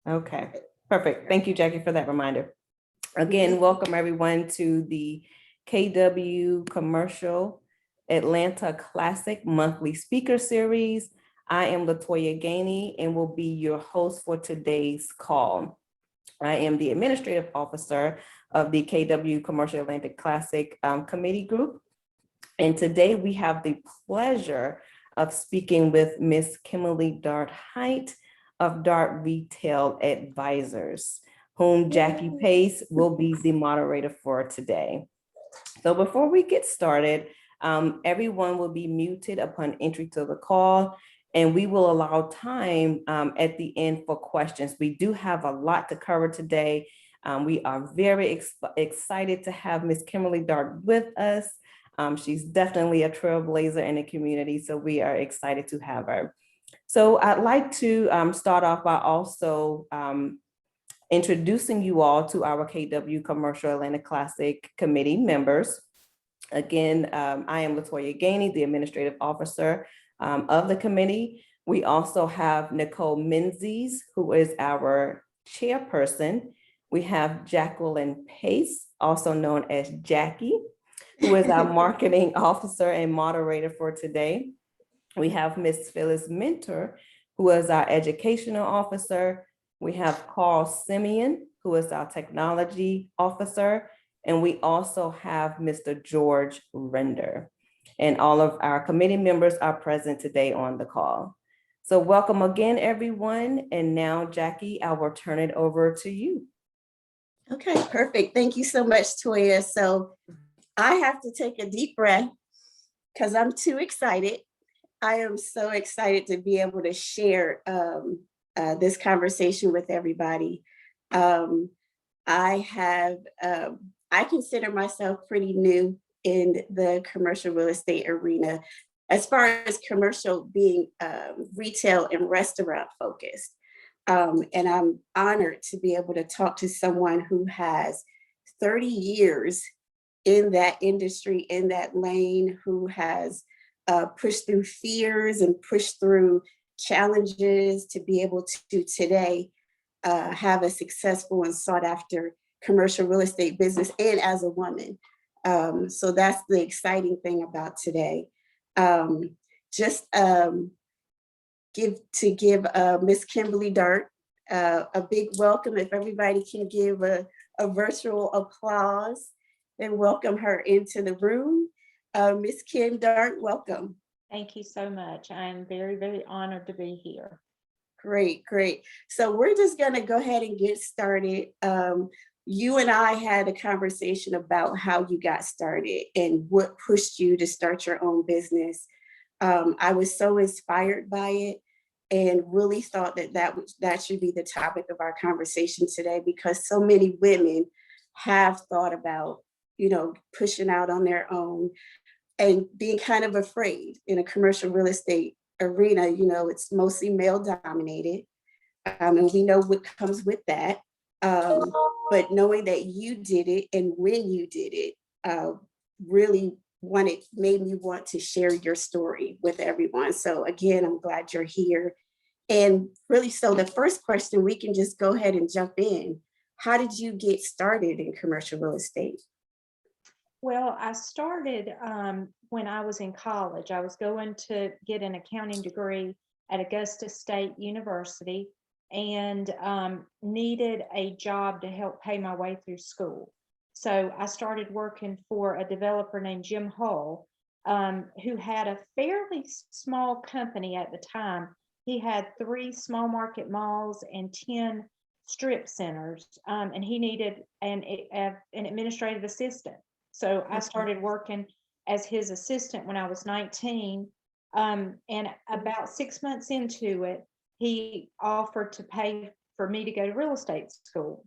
Okay, perfect. Thank you, Jackie, for that reminder. Again, welcome everyone to the KW Commercial Atlanta Classic Monthly Speaker Series. I am Latoya Gainey and will be your host for today's call. I am the administrative officer of the KW Commercial Atlantic Classic Committee Group. And today we have the pleasure of speaking with Ms. Kimberly Dart-Height of Dart Retail Advisors, whom Jackie Pace will be the moderator for today. So before we get started, everyone will be muted upon entry to the call, and we will allow time at the end for questions. We do have a lot to cover today. We are very excited to have Ms. Kimberly Dart with us. She's definitely a trailblazer in the community, so we are excited to have her. So I'd like to start off by also introducing you all to our KW Commercial Atlanta Classic Committee members. Again, I am Latoya Gainey, the administrative officer of the committee. We also have Nicole Menzies, who is our chairperson. We have Jacqueline Pace, also known as Jackie, who is our marketing officer and moderator for today. We have Ms. Phyllis Mentor, who is our educational officer. We have Carl Simeon, who is our technology officer. And we also have Mr. George Render. And all of our committee members are present today on the call. So welcome again, everyone. And now, Jackie, I will turn it over to you. Okay, perfect. Thank you so much, Toya. So I have to take a deep breath because I'm too excited. I am so excited to be able to share this conversation with everybody. I consider myself pretty new in the commercial real estate arena, as far as commercial being retail and restaurant focused. And I'm honored to be able to talk to someone who has 30 years in that industry, in that lane, who has pushed through fears and pushed through challenges to be able to today have a successful and sought after commercial real estate business, and as a woman. So that's the exciting thing about today. Give Miss Kimberly Dart a big welcome. If everybody can give a virtual applause and welcome her into the room. Miss Kim Dart, welcome. Thank you so much. I'm very, very honored to be here. Great, great. So we're just gonna go ahead and get started. You and I had a conversation about how you got started and what pushed you to start your own business. I was so inspired by it and really thought that should be the topic of our conversation today, because so many women have thought about, pushing out on their own and being kind of afraid in a commercial real estate arena. It's mostly male dominated, and we know what comes with that. But knowing that you did it and when you did it, really made me want to share your story with everyone. So again, I'm glad you're here. And really, so the first question, we can just go ahead and jump in. How did you get started in commercial real estate? Well, I started when I was in college. I was going to get an accounting degree at Augusta State University and needed a job to help pay my way through school. So I started working for a developer named Jim Hull, who had a fairly small company at the time. He had 3 small market malls and 10 strip centers, and he needed an administrative assistant. So I started working as his assistant when I was 19, and about 6 months into it, he offered to pay for me to go to real estate school.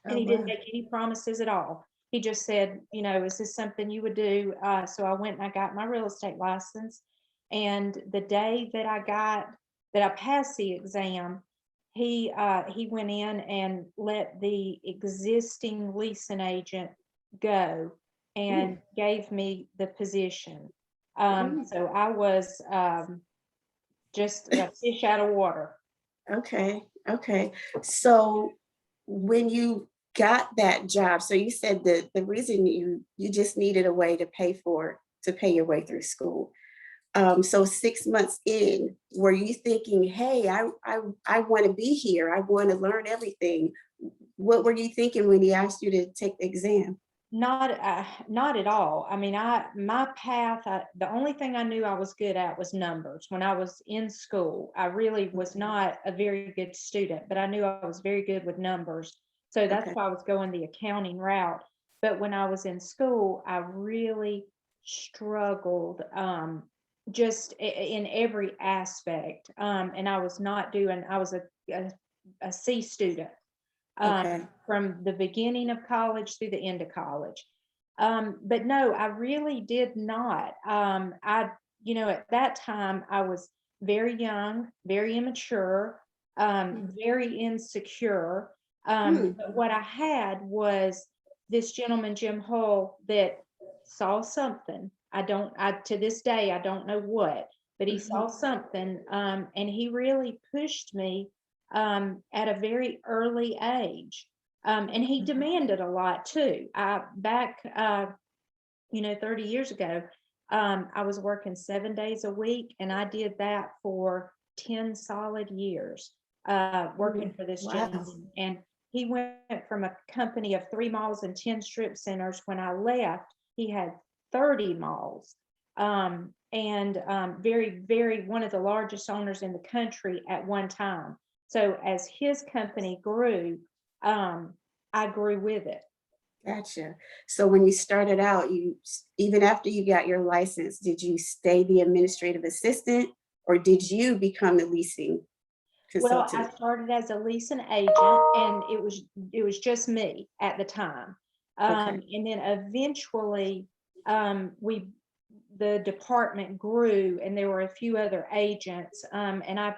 And he didn't make any promises at all. He just said, is this something you would do? So I went and I got my real estate license. And the day that I passed the exam, he went in and let the existing leasing agent go and gave me the position. So I was just a fish out of water. Okay. Okay. So when you got that job, so you said that the reason you just needed a way to pay your way through school. So 6 months in, were you thinking, hey, I want to be here. I want to learn everything. What were you thinking when he asked you to take the exam? Not at all. I mean, my path, the only thing I knew I was good at was numbers. When I was in school, I really was not a very good student, but I knew I was very good with numbers. So that's Okay. why I was going the accounting route. But when I was in school, I really struggled, just in every aspect. And I was not doing, I was a C student, Okay. from the beginning of college through the end of college. But no, I really did not. At that time, I was very young, very immature, very insecure. Hmm. But what I had was this gentleman, Jim Hull, that saw something. To this day, I don't know what, but he saw Mhm. something, and he really pushed me, at a very early age. And he Mhm. demanded a lot too. Back, 30 years ago, I was working 7 days a week, and I did that for 10 solid years, working for this Wow. gentleman. And he went from a company of 3 malls and 10 strip centers. When I left, he had 30 malls. And very, very one of the largest owners in the country at one time. So as his company grew, I grew with it. Gotcha. So when you started out, even after you got your license, did you stay the administrative assistant or did you become the leasing Well, I consultant? started as a leasing agent, and it was just me at the time. Okay. And then eventually, we the department grew, and there were a few other agents, and I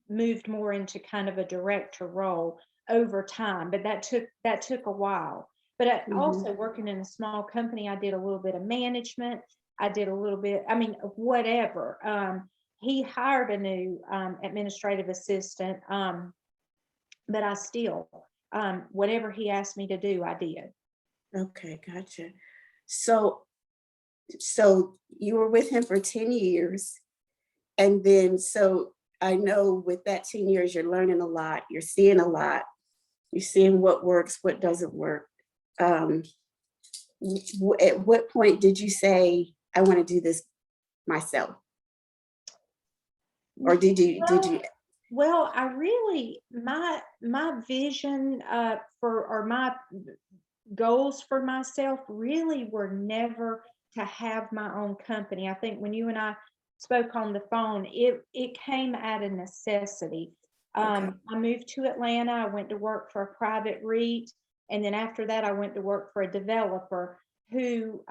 moved more into kind of a director role over time. But that took a while. But Hmm. also working in a small company, I did a little bit of management. I did a little bit, I mean, whatever. He hired a new, administrative assistant, but I still, whatever he asked me to do, I did. Okay, gotcha. So so you were with him for 10 years. And then so I know with that 10 years, you're learning a lot, you're seeing a lot, you're seeing what works, what doesn't work. Um, at what point did you say, I want to do this myself? Or did you? Well, I really, my vision, or my goals for myself really were never to have my own company. I think when you and I spoke on the phone, it came out of necessity. Okay. I moved to Atlanta. I went to work for a private REIT, and then after that, I went to work for a developer who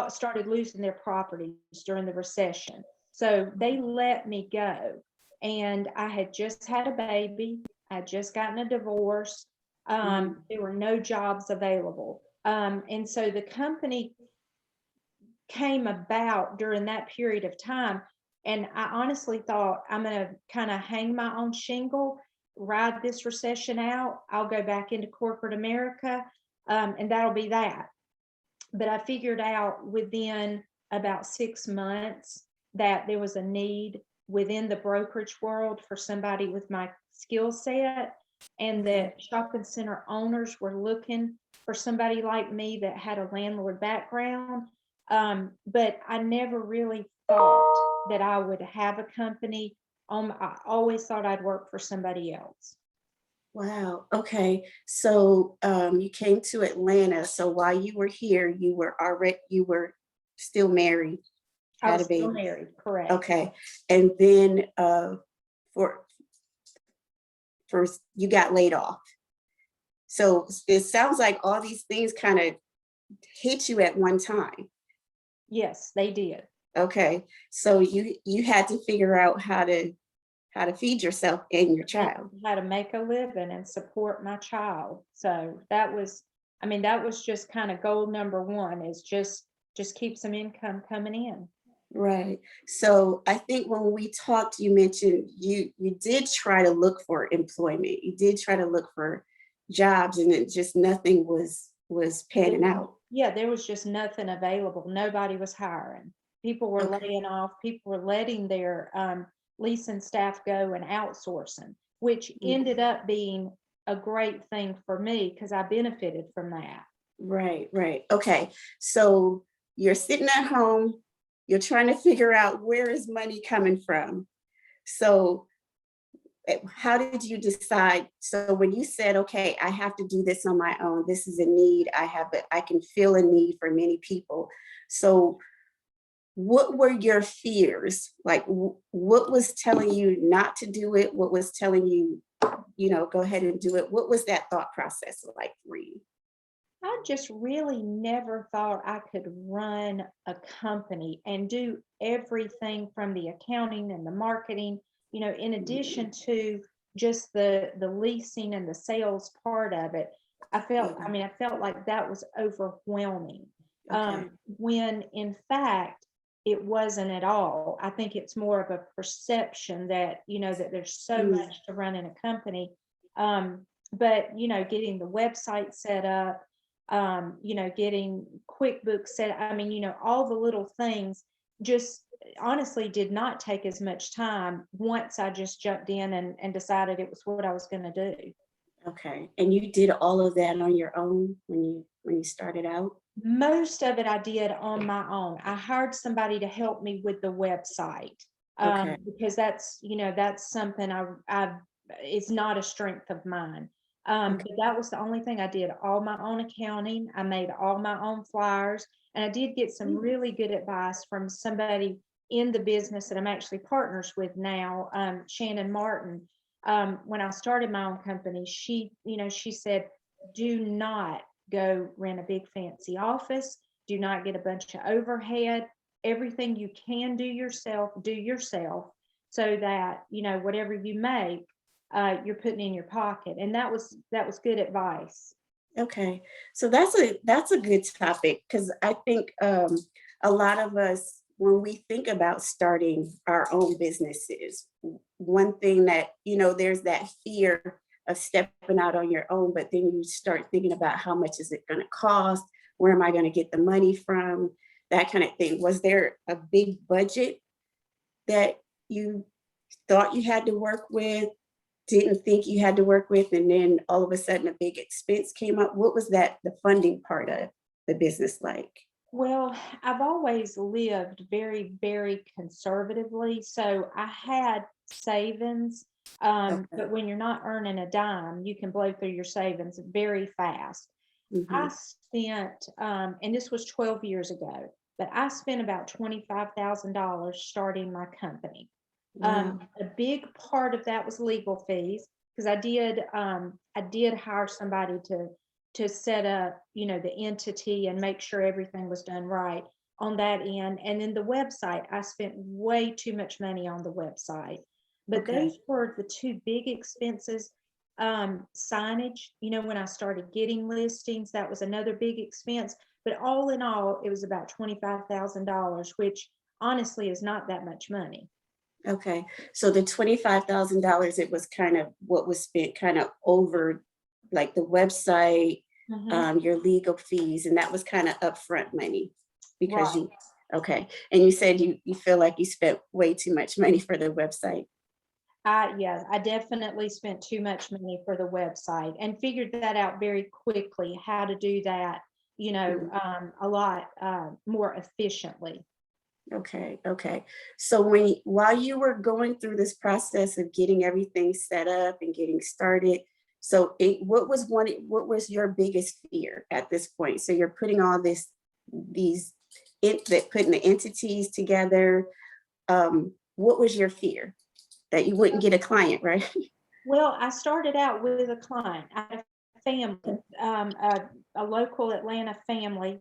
started losing their properties during the recession. So they let me go. And I had just had a baby. I had just gotten a divorce. Mhm. There were no jobs available. And so the company came about during that period of time. And I honestly thought, I'm going to kind of hang my own shingle, ride this recession out. I'll go back into corporate America, and that'll be that. But I figured out within about 6 months that there was a need within the brokerage world for somebody with my skill set, and Okay. that shopping center owners were looking for somebody like me that had a landlord background. But I never really thought that I would have a company. I always thought I'd work for somebody else. Wow. Okay. So you came to Atlanta. So while you were here, you were still married, I had was a still baby. married, correct? Okay. And then for you got laid off. So it sounds like all these things kind of hit you at one time. Yes, they did. Okay. So you had to figure out how to feed yourself and your And child. how to make a living and support my child. So that was just kind of goal number one, is just keep some income coming in. Right. So I think when we talked, you mentioned you did try to look for employment. You did try to look for jobs, and it just nothing was panning out. Yeah, there was just nothing available. Nobody was hiring. People were Okay. laying off. People were letting their leasing staff go and outsourcing, which ended up being a great thing for me because I benefited from that. Right, right. Okay. So you're sitting at home, you're trying to figure out where is money coming from. So how did you decide? So when you said, okay, I have to do this on my own, this is a need, I can feel a need for many people. So what were your fears? Like what was telling you not to do it? What was telling you, go ahead and do it? What was that thought process like for you? I just really never thought I could run a company and do everything from the accounting and the marketing, in addition to just the leasing and the sales part of it. Mhm. I felt like that was overwhelming. Okay. When in fact it wasn't at all. I think it's more of a perception that, that there's so Mm, much to run in a company. But getting the website set up, getting QuickBooks set. I mean, all the little things just honestly did not take as much time once I just jumped in and decided it was what I was going to do. okay. And you did all of that on your own when you started out? Most of it I did on my own. I hired somebody to help me with the website Okay. because that's something I it's not a strength of mine. Okay. But that was the only thing I did. All my own accounting. I made all my own flyers, and I did get some Mm, really good advice from somebody in the business that I'm actually partners with now, Shannon Martin. When I started my own company, she said, "Do not go rent a big fancy office. Do not get a bunch of overhead. Everything you can do yourself so that, whatever you make, you're putting in your pocket." And that was good advice. okay. So that's a good topic because I think a lot of us, when we think about starting our own businesses, one thing that, there's that fear of stepping out on your own, but then you start thinking about how much is it going to cost? Where am I going to get the money from? That kind of thing. Was there a big budget that you thought you had to work with, didn't think you had to work with, and then all of a sudden a big expense came up? What was that, the funding part of the business like? Well, I've always lived very, very conservatively. So I had savings, Okay. but when you're not earning a dime, you can blow through your savings very fast. I Hmm. spent, and this was 12 years ago, but I spent about $25,000 starting my company. Wow. A big part of that was legal fees because I did hire somebody to set up, the entity and make sure everything was done right on that end. And then the website, I spent way too much money on the website. But Okay. those were the two big expenses. Signage, when I started getting listings, that was another big expense. But all in all, it was about $25,000, which honestly is not that much money. Okay. So the $25,000, it was kind of what was spent kind of over like the website, Mhm. your legal fees, and that was kind of upfront money because Right. you, okay. And you said you feel like you spent way too much money for the website. I definitely spent too much money for the website and figured that out very quickly, how to do that, Mhm. a lot more efficiently. Okay, okay. So while you were going through this process of getting everything set up and getting started, so what was your biggest fear at this point? So you're putting all these putting the entities together. What was your fear? That you wouldn't get a client, right? Well, I started out with a client, I had a family, a local Atlanta family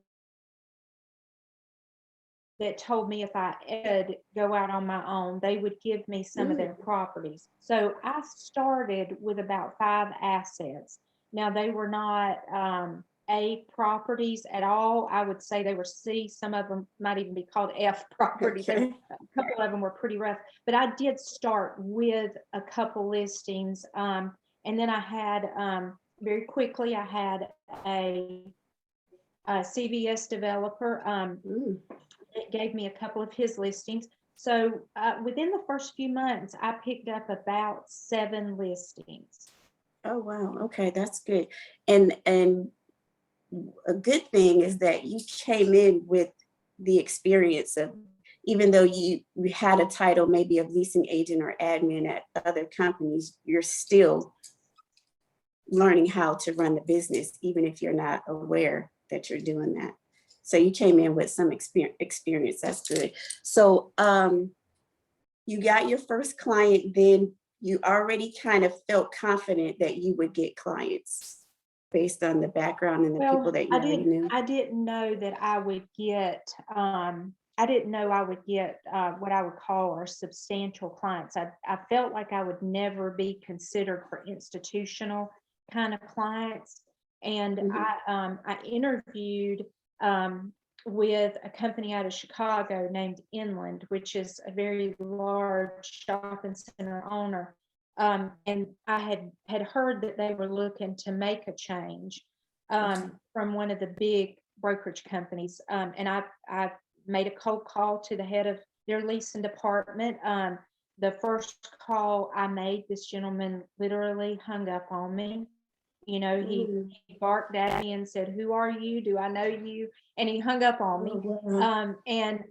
that told me if I could go out on my own, they would give me some of Mm, their properties. So I started with about 5 assets. Now they were not A properties at all. I would say they were C. Some of them might even be called F properties. Okay. A couple of them were pretty rough, but I did start with a couple listings. And then I had, very quickly, I had a CVS developer. Mm. It gave me a couple of his listings. So within the first few months, I picked up about 7 listings. Oh, wow. Okay, that's good. And a good thing is that you came in with the experience of, even though you had a title maybe of leasing agent or admin at other companies, you're still learning how to run the business, even if you're not aware that you're doing that. So you came in with some experience. That's good. So you got your first client, then you already kind of felt confident that you would get clients based on the background and the people that you already knew. I didn't know that I would get, I didn't know I would get what I would call our substantial clients. I felt like I would never be considered for institutional kind of clients. And Mhm. I interviewed with a company out of Chicago named Inland, which is a very large shopping center owner. And I had heard that they were looking to make a change from one of the big brokerage companies. And I made a cold call to the head of their leasing department. The first call I made, this gentleman literally hung up on me. You know, Mm. he barked at me and said, "Who are you? Do I know you?" And he hung up on Oh, me. wow. And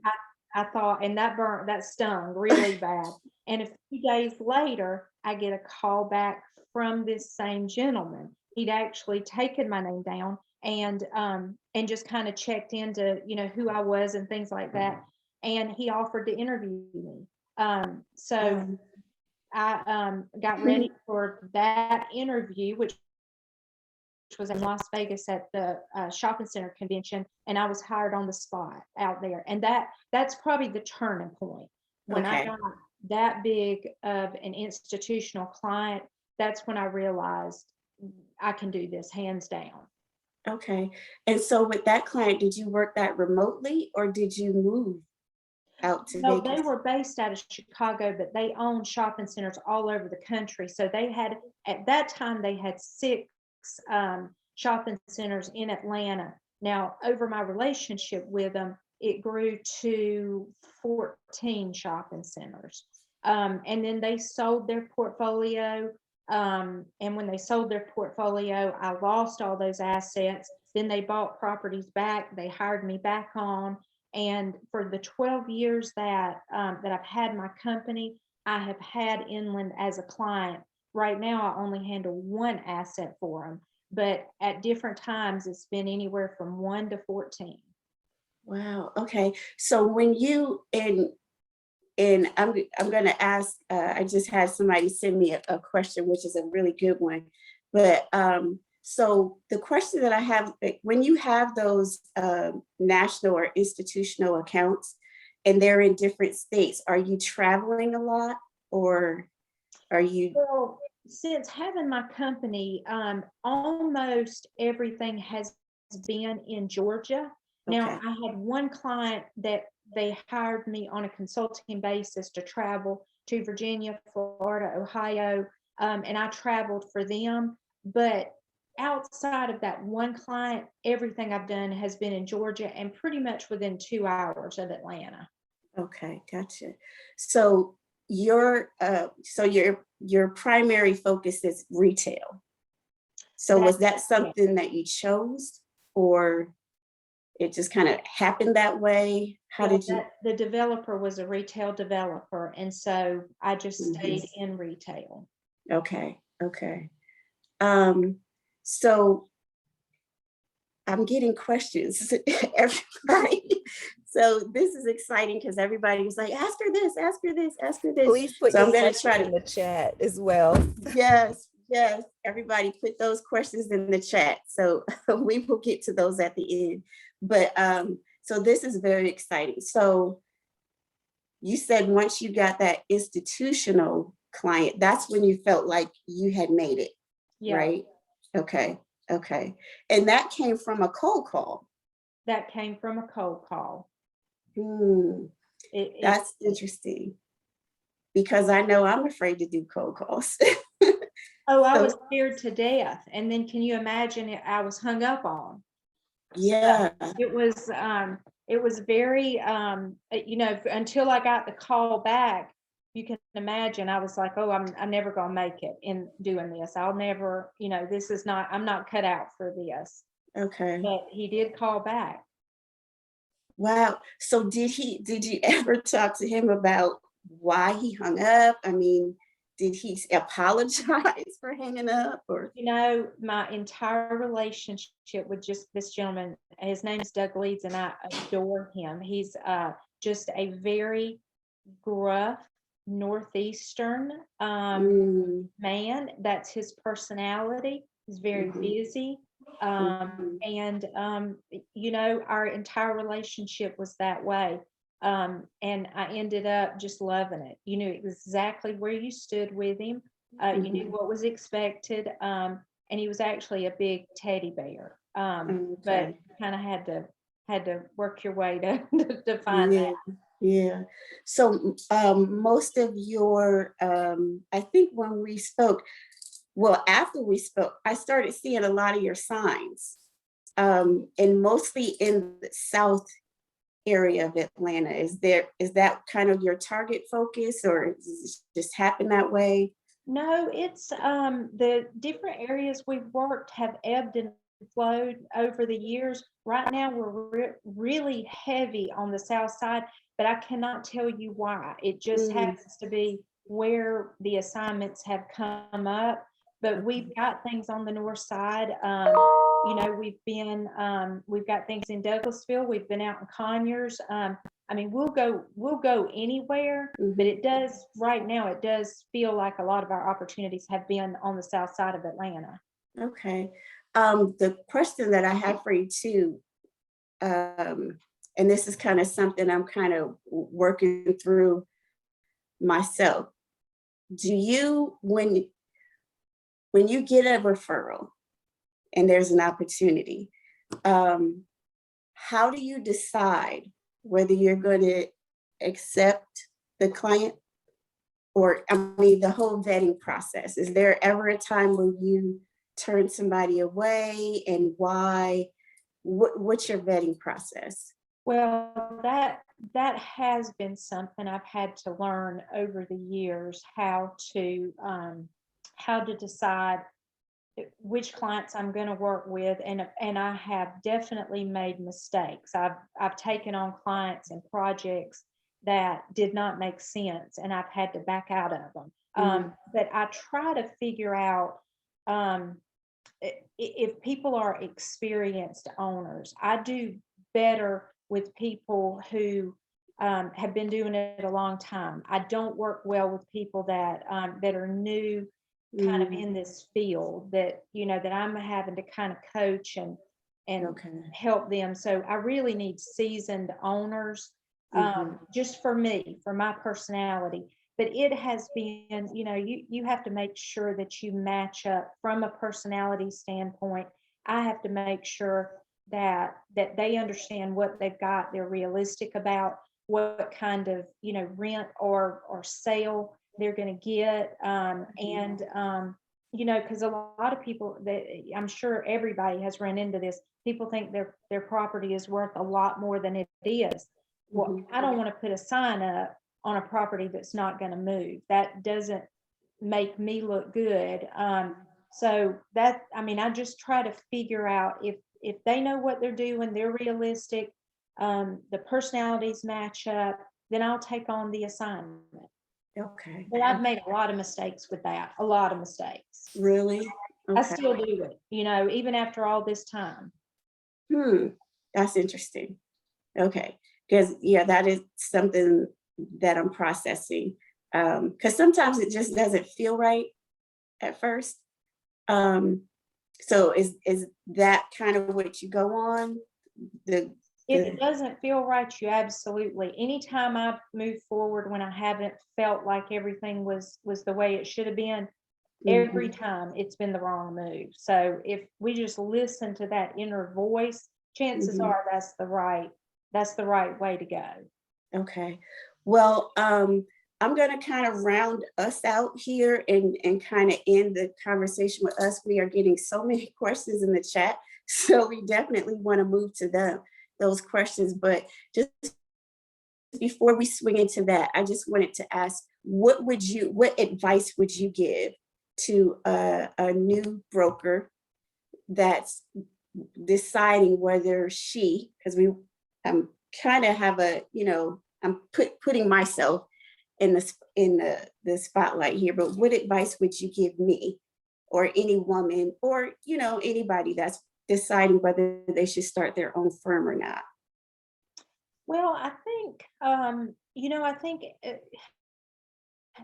I thought, and that stung really bad. And a few days later, I get a call back from this same gentleman. He'd actually taken my name down and just kind of checked into, you know, who I was and things like that. And he offered to interview me. So Um, I got ready for that interview, which was in Las Vegas at the shopping center convention, and I was hired on the spot out there. And that's probably the turning point. When I okay. got that big of an institutional client, that's when I realized I can do this hands down. Okay. And so with that client, did you work that remotely or did you move out to No, they Vegas? were based out of Chicago, but they own shopping centers all over the country. So they had, at that time, they had 6 shopping centers in Atlanta. Now, over my relationship with them, it grew to 14 shopping centers. And then they sold their portfolio. And when they sold their portfolio, I lost all those assets. Then they bought properties back. They hired me back on. And for the 12 years that I've had my company, I have had Inland as a client. Right now, I only handle 1 asset for them, but at different times, it's been anywhere from 1 to 14. Wow. Okay. So when you and I'm going to ask. I just had somebody send me a question, which is a really good one. But so the question that I have, like, when you have those national or institutional accounts, and they're in different states, are you traveling a lot, or are you? Well, since having my company, almost everything has been in Georgia. Now, Okay. I had one client that they hired me on a consulting basis to travel to Virginia, Florida, Ohio, and I traveled for them. But outside of that one client, everything I've done has been in Georgia and pretty much within 2 hours of Atlanta. Okay, gotcha. So your primary focus is retail. So That was that yeah. something that you chose, or it just kind of happened that way? How Well, did you? that the developer was a retail developer, and so I just Mhm. stayed in retail. Okay, okay. Um, so I'm getting questions, everybody. So this is exciting because everybody was like, ask her this, ask her this, ask her this. Please put So your I'm going to questions try in to. the chat as well. Yes, yes. Everybody put those questions in the chat. So we will get to those at the end. But so this is very exciting. So you said once you got that institutional client, that's when you felt like you had made it, Yeah. right? Okay. Okay. And that came from a cold call. That came from a cold call. Hmm. It, That's interesting, because I know I'm afraid to do cold calls. oh, I So, was scared to death. And then can you imagine it, I was hung up on. yeah. It was very, you know, until I got the call back, you can imagine, I was like, oh, I'm never gonna make it in doing this. I'll never, you know, this is not, I'm not cut out for this. Okay. But he did call back. Wow. So did you ever talk to him about why he hung up? I mean, did he apologize for hanging up, or? You know, my entire relationship with just this gentleman, his name is Doug Leeds, and I adore him. He's just a very gruff Northeastern Mm, man. That's his personality. He's very mhm, busy. mhm. And, you know, our entire relationship was that way. And I ended up just loving it. You knew exactly where you stood with him. You knew what was expected. And he was actually a big teddy bear. But Okay. you kind of had to work your way to find Yeah. that. Yeah. So most of your I think when we spoke, well, after we spoke, I started seeing a lot of your signs. And mostly in the south area of Atlanta. Is that kind of your target focus, or does it just happen that way? No, it's the different areas we've worked have ebbed and flowed over the years. Right now, we're really heavy on the south side, but I cannot tell you why. It just Mm, happens to be where the assignments have come up. But okay. we've got things on the north side. You know, we've got things in Douglasville. We've been out in Conyers. I mean, we'll go anywhere, but Mhm. it does right now, it does feel like a lot of our opportunities have been on the south side of Atlanta. Okay. The question that I have for you too, um, and this is kind of something I'm kind of working through myself. Do you, when you get a referral and there's an opportunity, um, how do you decide whether you're going to accept the client, or, I mean, the whole vetting process? Is there ever a time when you turn somebody away, and why? What's your vetting process? Well, that has been something I've had to learn over the years, how to decide which clients I'm going to work with, and I have definitely made mistakes. I've taken on clients and projects that did not make sense, and I've had to back out of them. Mm, But I try to figure out, um, if people are experienced owners. I do better with people who have been doing it a long time. I don't work well with people that are new, kind of mm, in this field, that you know that I'm having to kind of coach and okay. help them. So I really need seasoned owners, Mhm, just for me, for my personality. But it has been, you know, you have to make sure that you match up from a personality standpoint. I have to make sure that they understand what they've got, they're realistic about what kind of, you know, rent or sale they're going to get. And you know, because a lot of people, that I'm sure everybody has run into this, people think their property is worth a lot more than it is. Well, mhm, I don't want to put a sign up on a property that's not going to move. That doesn't make me look good. So that, I mean, I just try to figure out if they know what they're doing, they're realistic, the personalities match up, then I'll take on the assignment. okay. But I've made a lot of mistakes with that, a lot of mistakes. Really? I Okay. still do it, you know, even after all this time. Hmm. That's interesting. Okay. Because, yeah, that is something that I'm processing. Because sometimes it just doesn't feel right at first. Um, so is that kind of what you go on? The If it the doesn't feel right, you absolutely, anytime I've moved forward when I haven't felt like everything was the way it should have been, every Mhm. time it's been the wrong move. So if we just listen to that inner voice, chances Mhm. are that's the right way to go. Okay. Well, I'm going to kind of round us out here and kind of end the conversation with us. We are getting so many questions in the chat, so we definitely want to move to those questions. But just before we swing into that, I just wanted to ask, what advice would you give to a new broker that's deciding whether because I'm kind of have a, I'm putting myself in the spotlight here, but what advice would you give me or any woman or, anybody that's deciding whether they should start their own firm or not? Well, I think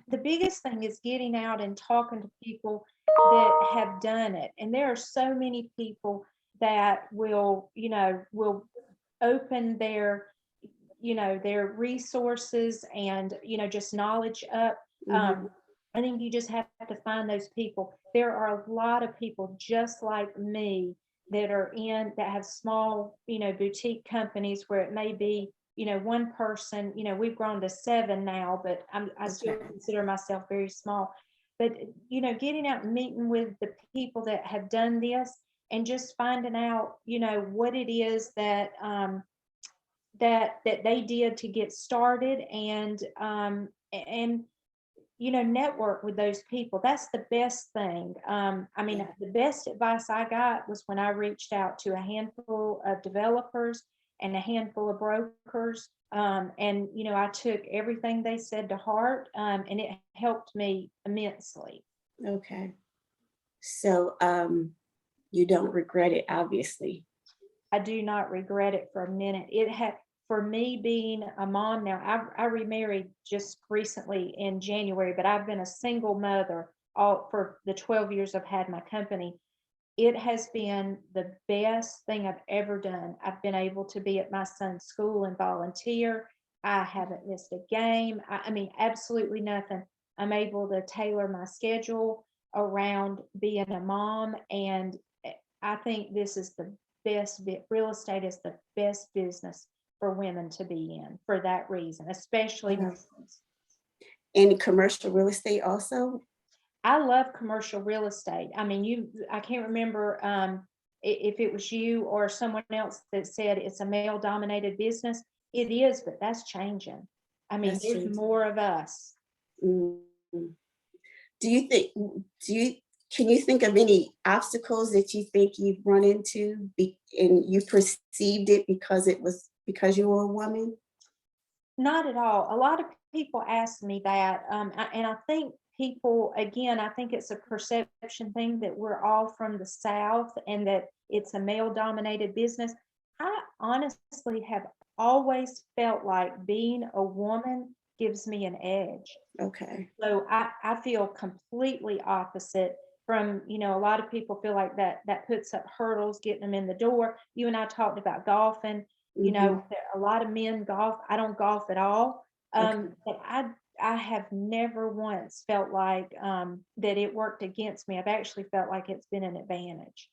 the biggest thing is getting out and talking to people that have done it. And there are so many people that will open their resources and, just knowledge up. Mhm. I think you just have to find those people. There are a lot of people just like me that have small, boutique companies where it may be, one person. We've grown to 7 now, but I still Okay. consider myself very small. But, getting out and meeting with the people that have done this and just finding out, what it is that they did to get started, and network with those people. That's the best thing. I mean, Yeah. the best advice I got was when I reached out to a handful of developers and a handful of brokers. And I took everything they said to heart, and it helped me immensely. Okay. So you don't regret it, obviously. I do not regret it for a minute. It had, for me being a mom now, I remarried just recently in January, but I've been a single mother all for the 12 years I've had my company. It has been the best thing I've ever done. I've been able to be at my son's school and volunteer. I haven't missed a game. I mean, absolutely nothing. I'm able to tailor my schedule around being a mom. And I think this is the real estate is the best business for women to be in for that reason, especially Uh, moms. and commercial real estate also? I love commercial real estate. I mean, I can't remember if it was you or someone else that said it's a male dominated business. It is, but that's changing. I mean, That's there's true. more of us. Mm. Do you think, can you think of any obstacles that you think you've run into and you perceived it because you were a woman? Not at all. A lot of people ask me that. And I think people, again, I think it's a perception thing that we're all from the South and that it's a male dominated business. I honestly have always felt like being a woman gives me an edge. Okay. So I feel completely opposite from, a lot of people feel like that puts up hurdles getting them in the door. You and I talked about golfing, Hmm. a lot of men golf. I don't golf at all. Okay. But I have never once felt like that it worked against me. I've actually felt like it's been an advantage.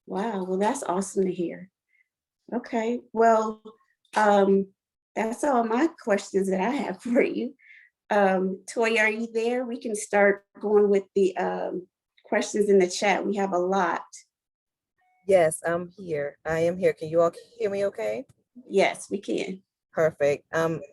Wow. Well, that's awesome to hear. Okay. Well, um, that's all my questions that I have for you. Toy, are you there? We can start going with the questions in the chat. We have a lot. Yes, I'm here. I am here. Can you all hear me okay? Yes, we can. Perfect.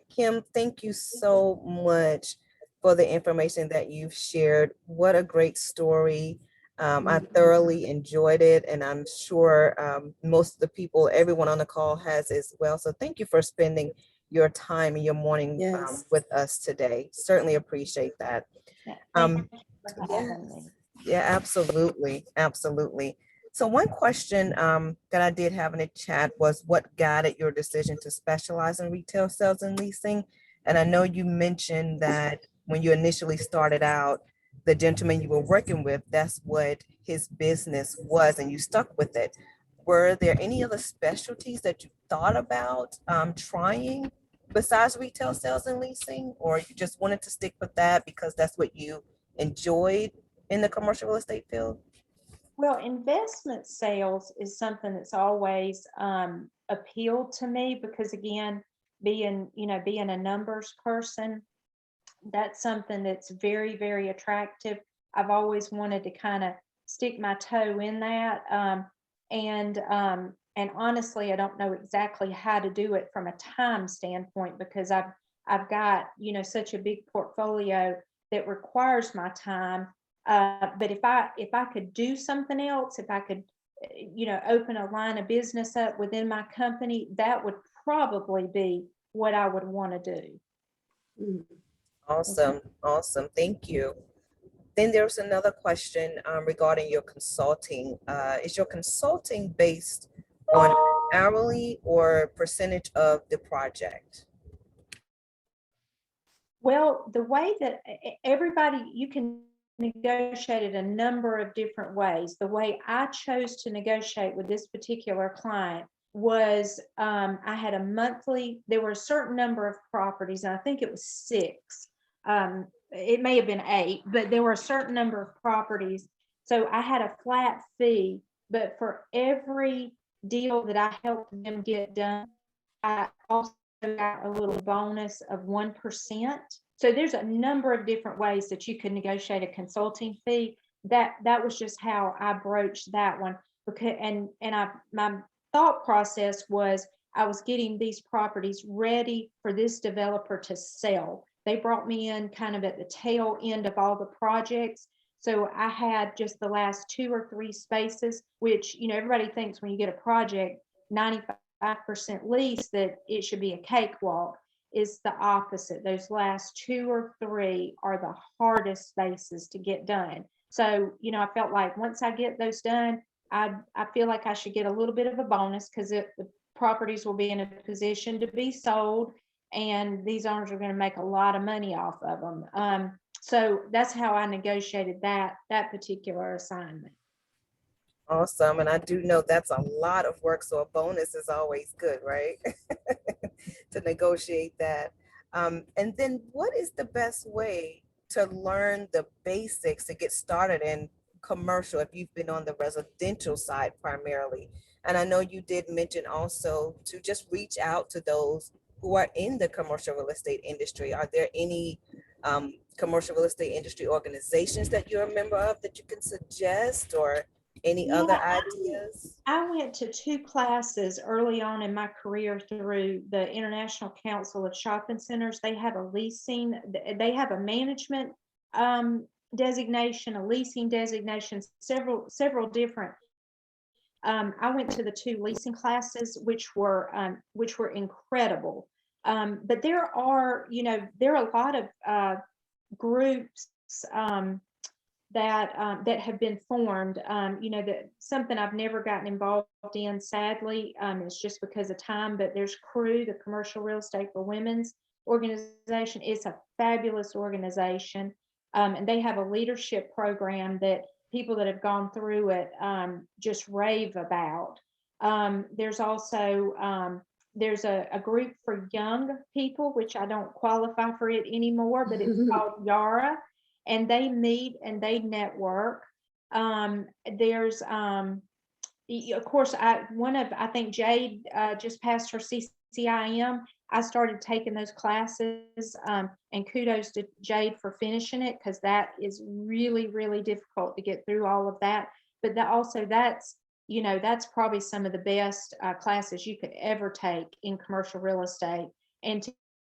Kim, thank you so much for the information that you've shared. What a great story. I thoroughly enjoyed it, and I'm sure most of the people, everyone on the call has as well. So thank you for spending your time in your morning Yes. with us today. Certainly appreciate that. Yeah, thank Um, you for yes. having me. Yeah, absolutely. Absolutely. So one question that I did have in the chat was what guided your decision to specialize in retail sales and leasing? And I know you mentioned that when you initially started out, the gentleman you were working with, that's what his business was, and you stuck with it. Were there any other specialties that you thought about trying besides retail sales and leasing, or you just wanted to stick with that because that's what you enjoyed? in the commercial real estate field? Well, investment sales is something that's always appealed to me because again, being a numbers person, that's something that's very, very attractive. I've always wanted to kind of stick my toe in that. And honestly, I don't know exactly how to do it from a time standpoint because I've got, such a big portfolio that requires my time. But if I could do something else, if I could, open a line of business up within my company, that would probably be what I would want to do. Mm. Awesome, awesome. Thank you. Then there's another question regarding your consulting. Is your consulting based on hourly or percentage of the project? Well, the way that everybody, you can negotiate it a number of different ways. The way I chose to negotiate with this particular client was I had a monthly, there were a certain number of properties, and I think it was 6. It may have been 8, but there were a certain number of properties. So I had a flat fee, but for every deal that I helped them get done, I also got a little bonus of 1%. So there's a number of different ways that you could negotiate a consulting fee. That was just how I broached that one. Because my thought process was I was getting these properties ready for this developer to sell. They brought me in kind of at the tail end of all the projects. So I had just the last 2 or 3 spaces, which, everybody thinks when you get a project, 95% lease that it should be a cakewalk. Is the opposite. Those last 2 or 3 are the hardest spaces to get done. So, I felt like once I get those done, I feel like I should get a little bit of a bonus because the properties will be in a position to be sold and these owners are going to make a lot of money off of them. So that's how I negotiated that particular assignment. Awesome. And I do know that's a lot of work. So a bonus is always good, right? To negotiate that. And then what is the best way to learn the basics to get started in commercial if you've been on the residential side primarily? And I know you did mention also to just reach out to those who are in the commercial real estate industry. Are there any commercial real estate industry organizations that you're a member of that you can suggest, or any other Yeah, ideas? I went to 2 classes early on in my career through the International Council of Shopping Centers. They have they have a management designation, a leasing designation, several different. I went to the 2 leasing classes, which were incredible. But there are a lot of groups that have been formed. That something I've never gotten involved in, sadly, is just because of time. But there's CREW, the Commercial Real Estate for Women's organization. It's a fabulous organization, and they have a leadership program that people that have gone through it just rave about. There's also there's a group for young people, which I don't qualify for it anymore, but it's called Yara, and they meet and they network. There's of course, I think Jade just passed her CCIM. I started taking those classes, and kudos to Jade for finishing it because that is really, really difficult to get through all of that. But that's probably some of the best classes you could ever take in commercial real estate. And to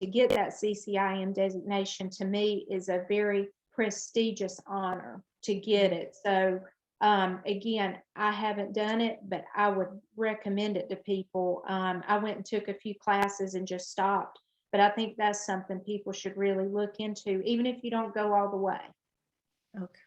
get that CCIM designation to me is a very prestigious honor to get it. So again, I haven't done it, but I would recommend it to people. I went and took a few classes and just stopped, but I think that's something people should really look into, even if you don't go all the way. Okay.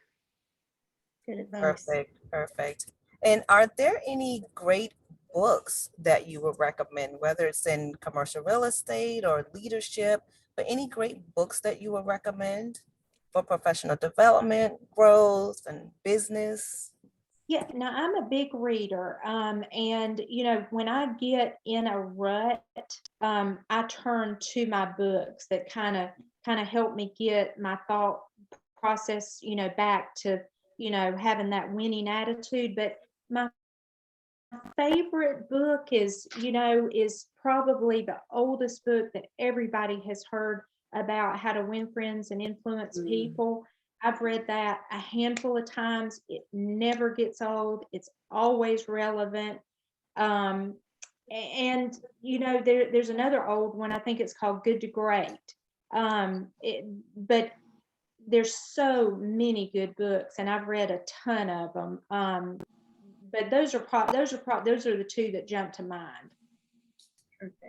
Good advice. Perfect, perfect. And are there any great books that you would recommend, whether it's in commercial real estate or leadership, but any great books that you would recommend for professional development, growth, and business? Yeah, now I'm a big reader, and when I get in a rut, I turn to my books that kind of help me get my thought process, back to, having that winning attitude. But my favorite book is probably the oldest book that everybody has heard about, How to Win Friends and Influence People. I've read that a handful of times. It never gets old. It's always relevant. Um, and there's another old one. I think it's called Good to Great. But there's so many good books, and I've read a ton of them. But those are the two that jump to mind.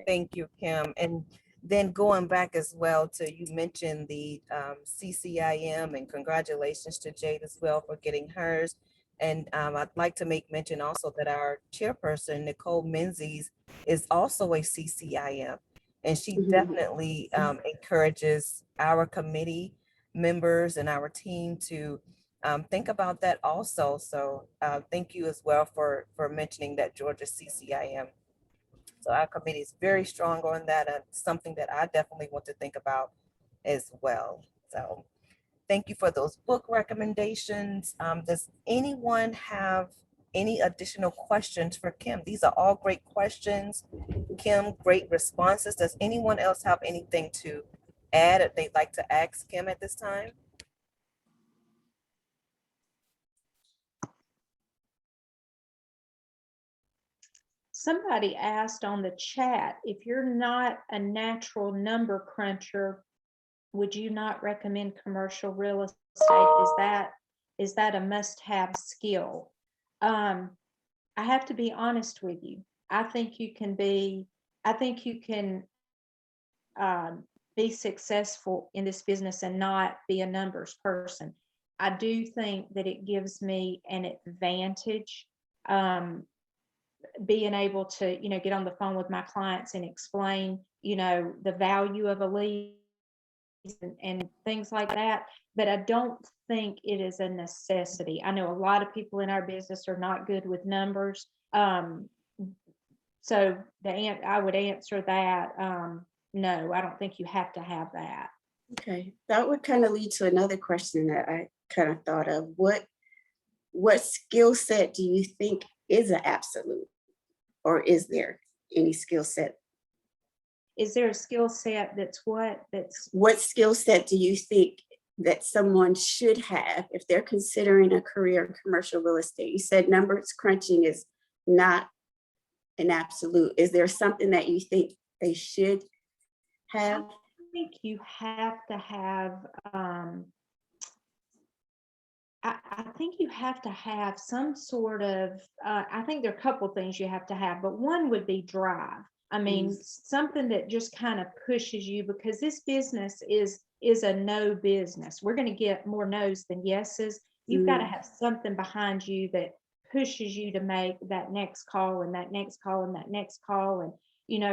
Thank you, Kim. And then going back as well to, you mentioned the CCIM, and congratulations to Jade as well for getting hers. And I'd like to make mention also that our chairperson, Nicole Menzies, is also a CCIM. And she definitely encourages our committee members and our team to think about that also. So thank you as well for mentioning that, Georgia CCIM. So our committee is very strong on that, and something that I definitely want to think about as well. So thank you for those book recommendations. Does anyone have any additional questions for Kim? These are all great questions. Kim, great responses. Does anyone else have anything to add that they'd like to ask Kim at this time? Somebody asked on the chat, if you're not a natural number cruncher, would you not recommend commercial real estate? Is that a must-have skill? I have to be honest with you. I think you can be successful in this business and not be a numbers person. I do think that it gives me an advantage, being able to, get on the phone with my clients and explain, the value of a lead and things like that. But I don't think it is a necessity. I know a lot of people in our business are not good with numbers. So I would answer that. No, I don't think you have to have that. Okay, that would kind of lead to another question that I kind of thought of. What skill set do you think is an absolute, or is there any skill set? Is there a skill set What skill set do you think that someone should have if they're considering a career in commercial real estate? You said numbers crunching is not an absolute. Is there something that you think they should have? I think you have to have, I think you have to have some sort of, I think there are a couple of things you have to have, but one would be drive. I mean, something that just kind of pushes you, because this business is a no business. We're going to get more no's than yeses. You've got to have something behind you that pushes you to make that next call and that next call and that next call. And,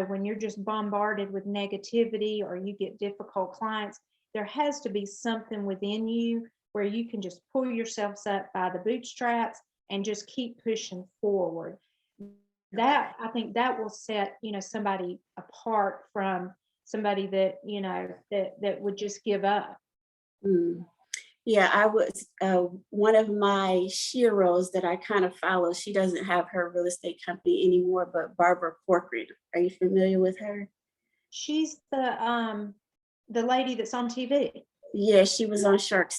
when you're just bombarded with negativity or you get difficult clients, there has to be something within you where you can just pull yourselves up by the bootstraps and just keep pushing forward. That, I think, that will set, somebody apart from somebody that, that would just give up. Yeah, I was one of my sheroes that I kind of follow. She doesn't have her real estate company anymore, but Barbara Corcoran. Are you familiar with her? She's the lady that's on TV. Yeah, she was on Shark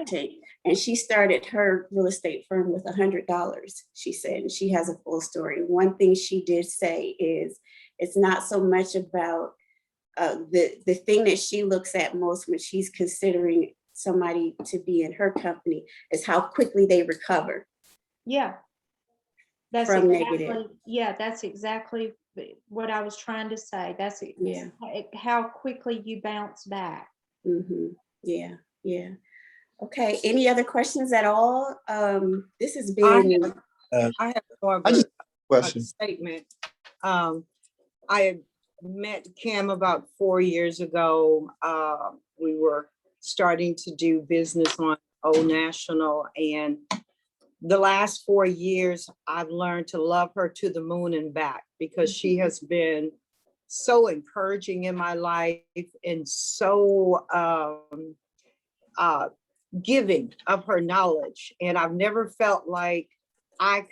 Tank, and she started her real estate firm with $100. She said, and she has a full story. One thing she did say is, it's not so much about the thing that she looks at most when she's considering somebody to be in her company is how quickly they recover. Yeah, that's from exactly, negative. Yeah, that's exactly what I was trying to say. That's how quickly you bounce back. Yeah. Okay, any other questions at all? This has been. I have more of a statement. I had met Kim about 4 years ago. We were starting to do business on Old National, and the last 4 years, I've learned to love her to the moon and back, because she has been so encouraging in my life and so giving of her knowledge. And I've never felt like I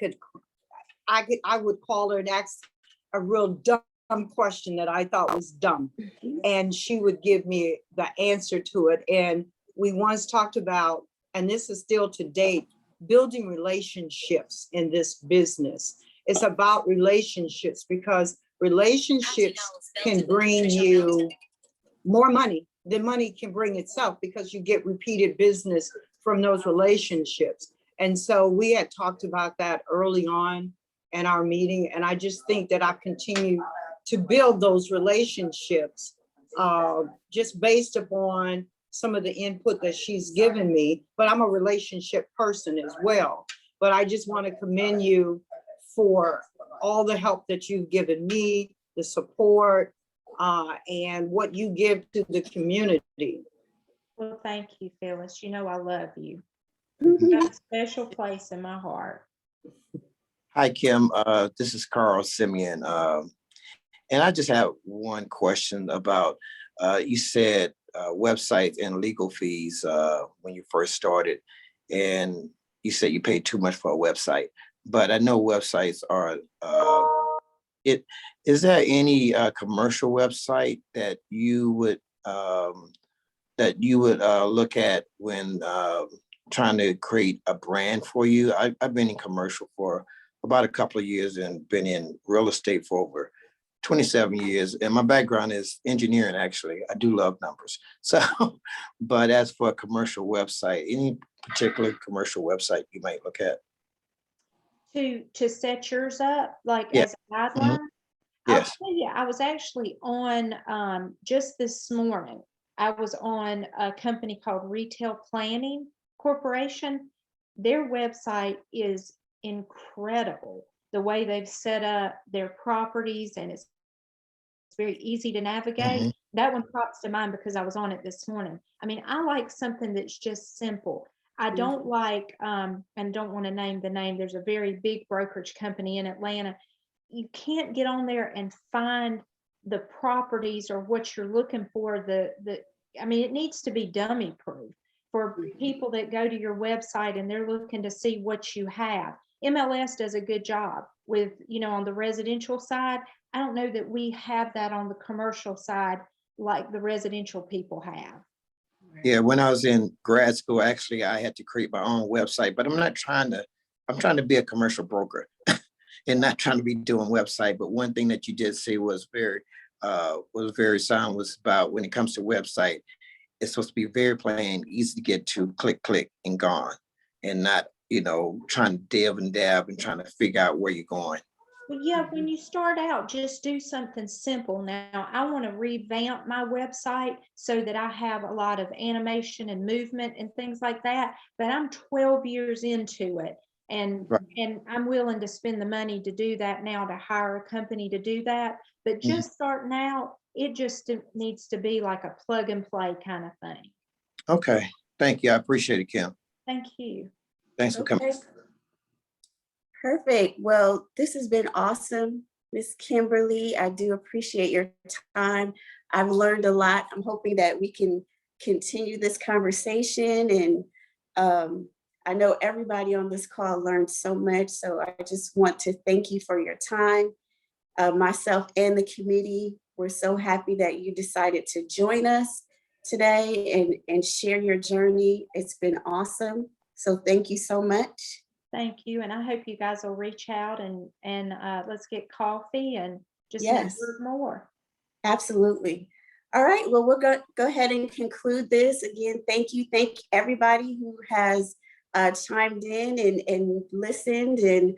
would call her and ask a real dumb question that I thought was dumb. And she would give me the answer to it. And we once talked about, and this is still to date, building relationships in this business. It's about relationships, because relationships can bring you more money than money can bring itself, because you get repeated business from those relationships. And so we had talked about that early on in our meeting. And I just think that I've continued to build those relationships just based upon some of the input that she's given me. But I'm a relationship person as well. But I just want to commend you for all the help that you've given me, the support, and what you give to the community. Well, thank you, Phyllis. You know I love you. Mhm. You have a special place in my heart. Hi, Kim. This is Carl Simeon. And I just have one question about, you said websites and legal fees when you first started, and you said you paid too much for a website. But I know websites are, is there any commercial website that you would look at when trying to create a brand for you? I've been in commercial for about a couple of years and been in real estate for over 27 years. And my background is engineering, actually. I do love numbers. So, but as for a commercial website, any particular commercial website you might look at? To set yours up, like Yeah. as a guideline. I'll Yes. tell you, I was actually on just this morning. I was on a company called Retail Planning Corporation. Their website is incredible. The way they've set up their properties, and it's very easy to navigate. Mhm. That one pops to mind because I was on it this morning. I mean, I like something that's just simple. I don't like, and don't want to name the name, there's a very big brokerage company in Atlanta. You can't get on there and find the properties or what you're looking for. I mean, it needs to be dummy proof for people that go to your website and they're looking to see what you have. MLS does a good job with, on the residential side. I don't know that we have that on the commercial side like the residential people have. Yeah, when I was in grad school, actually, I had to create my own website, but I'm trying to be a commercial broker and not trying to be doing website. But one thing that you did say was very sound, was about when it comes to website, it's supposed to be very plain, easy to get to, click, and gone, and not, trying to div and dab and trying to figure out where you're going. Well, yeah, when you start out, just do something simple. Now, I want to revamp my website so that I have a lot of animation and movement and things like that. But I'm 12 years into it, and Right. and I'm willing to spend the money to do that now, to hire a company to do that. But just starting out, it just needs to be like a plug and play kind of thing. Okay, thank you. I appreciate it, Kim. Thank you. Thanks for coming. Okay. Perfect. Well, this has been awesome, Miss Kimberly. I do appreciate your time. I've learned a lot. I'm hoping that we can continue this conversation. And I know everybody on this call learned so much. So I just want to thank you for your time. Myself and the committee, we're so happy that you decided to join us today and share your journey. It's been awesome. So thank you so much. Thank you. And I hope you guys will reach out and let's get coffee and just Yes. network more. Absolutely. All right. Well, we'll go ahead and conclude this. Again, thank you. Thank everybody who has chimed in and listened. And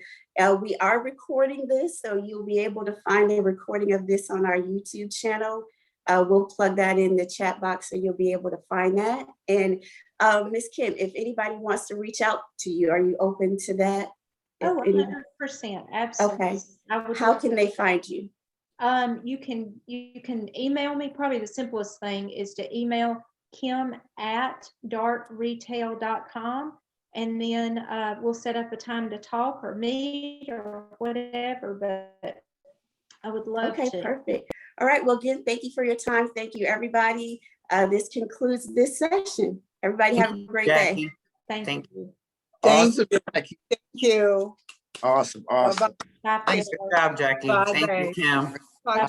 we are recording this, so you'll be able to find a recording of this on our YouTube channel. We'll plug that in the chat box so you'll be able to find that. And Ms. Kim, if anybody wants to reach out to you, are you open to that? Oh, 100%. Absolutely. Okay. I would How can they find you? You can email me. Probably the simplest thing is to email kim@dartretail.com, and then we'll set up a time to talk or meet or whatever. But I would love Okay, to. perfect. All right. Well, again, thank you for your time. Thank you, everybody. This concludes this session. Everybody have a great day. Jackie, Thank thank you. Thank Awesome. Jackie. you. Awesome, Bye-bye. awesome. Bye, Thanks, Taylor. good job, Jackie. Bye, Thank you, babe. Kim. Talk to you